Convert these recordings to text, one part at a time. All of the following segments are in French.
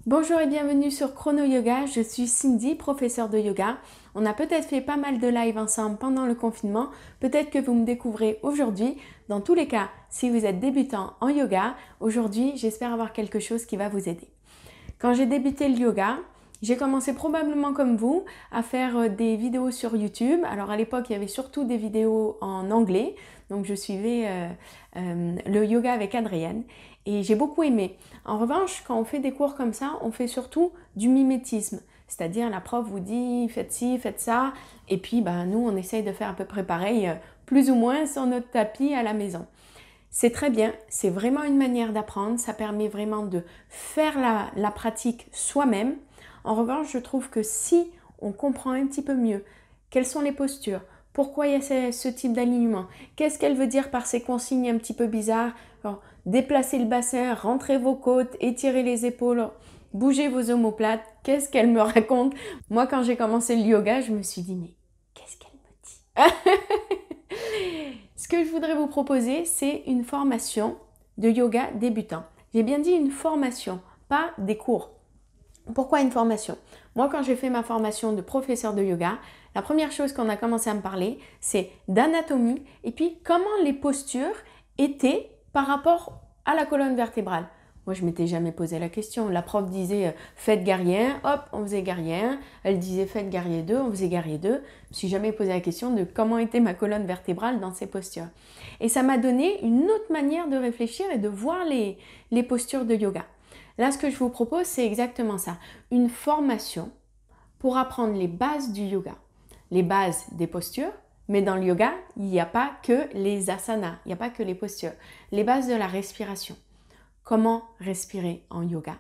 Bonjour et bienvenue sur Chrono Yoga, je suis Cindy, professeure de yoga. On a peut-être fait pas mal de lives ensemble pendant le confinement, peut-être que vous me découvrez aujourd'hui. Dans tous les cas, si vous êtes débutant en yoga, aujourd'hui j'espère avoir quelque chose qui va vous aider. Quand j'ai débuté le yoga, j'ai commencé probablement comme vous à faire des vidéos sur YouTube. Alors à l'époque, il y avait surtout des vidéos en anglais. Donc je suivais le yoga avec Adrienne et j'ai beaucoup aimé. En revanche, quand on fait des cours comme ça, on fait surtout du mimétisme. C'est-à-dire la prof vous dit faites ci, faites ça. Et puis nous, on essaye de faire à peu près pareil, plus ou moins sur notre tapis à la maison. C'est très bien, c'est vraiment une manière d'apprendre, ça permet vraiment de faire la pratique soi-même. En revanche, je trouve que si on comprend un petit peu mieux quelles sont les postures, pourquoi il y a ce type d'alignement, qu'est-ce qu'elle veut dire par ces consignes un petit peu bizarres, alors, déplacez le bassin, rentrez vos côtes, étirez les épaules, bougez vos omoplates, qu'est-ce qu'elle me raconte? Moi, quand j'ai commencé le yoga, je me suis dit, mais qu'est-ce qu'elle me dit? Ce que je voudrais vous proposer, c'est une formation de yoga débutant. J'ai bien dit une formation, pas des cours. Pourquoi une formation? Moi, quand j'ai fait ma formation de professeur de yoga, la première chose qu'on a commencé à me parler, c'est d'anatomie et puis comment les postures étaient par rapport à la colonne vertébrale. Moi, je ne m'étais jamais posé la question. La prof disait faites guerrier 1, hop, on faisait guerrier 1. Elle disait faites guerrier 2, on faisait guerrier 2. Je ne me suis jamais posé la question de comment était ma colonne vertébrale dans ces postures. Et ça m'a donné une autre manière de réfléchir et de voir les postures de yoga. Là, ce que je vous propose, c'est exactement ça. Une formation pour apprendre les bases du yoga, les bases des postures. Mais dans le yoga, il n'y a pas que les asanas, il n'y a pas que les postures. Les bases de la respiration. Comment respirer en yoga?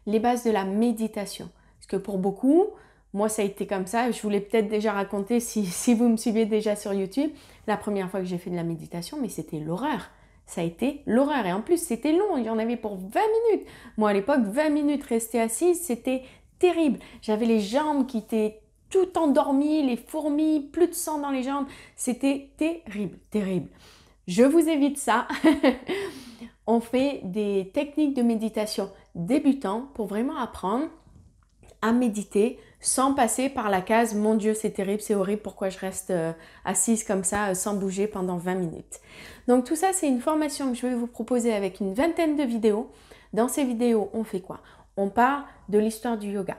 Les bases de la méditation. Parce que pour beaucoup, moi ça a été comme ça, je vous l'ai peut-être déjà raconté si vous me suivez déjà sur YouTube, la première fois que j'ai fait de la méditation, mais c'était l'horreur. Ça a été l'horreur. Et en plus, c'était long. Il y en avait pour 20 minutes. Moi, à l'époque, 20 minutes rester assise, c'était terrible. J'avais les jambes qui étaient tout endormies, les fourmis, plus de sang dans les jambes. C'était terrible, terrible. Je vous évite ça. On fait des techniques de méditation débutant pour vraiment apprendre à méditer sans passer par la case « Mon Dieu, c'est terrible, c'est horrible, pourquoi je reste assise comme ça sans bouger pendant 20 minutes ?» Donc tout ça, c'est une formation que je vais vous proposer avec une vingtaine de vidéos. Dans ces vidéos, on fait quoi? On parle de l'histoire du yoga,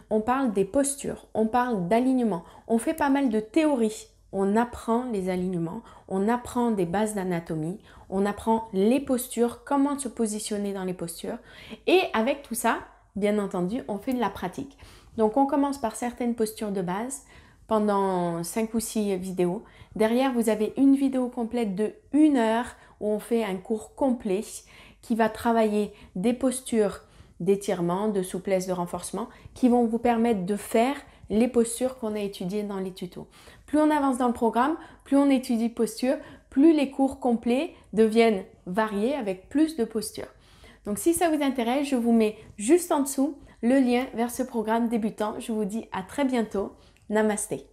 on parle des postures, on parle d'alignement, on fait pas mal de théories. On apprend les alignements, on apprend des bases d'anatomie, on apprend les postures, comment se positionner dans les postures. Et avec tout ça, bien entendu, on fait de la pratique. Donc, on commence par certaines postures de base pendant 5 ou 6 vidéos. Derrière, vous avez une vidéo complète de 1 heure où on fait un cours complet qui va travailler des postures d'étirement, de souplesse, de renforcement qui vont vous permettre de faire les postures qu'on a étudiées dans les tutos. Plus on avance dans le programme, plus on étudie postures, plus les cours complets deviennent variés avec plus de postures. Donc si ça vous intéresse, je vous mets juste en dessous le lien vers ce programme débutant. Je vous dis à très bientôt. Namasté.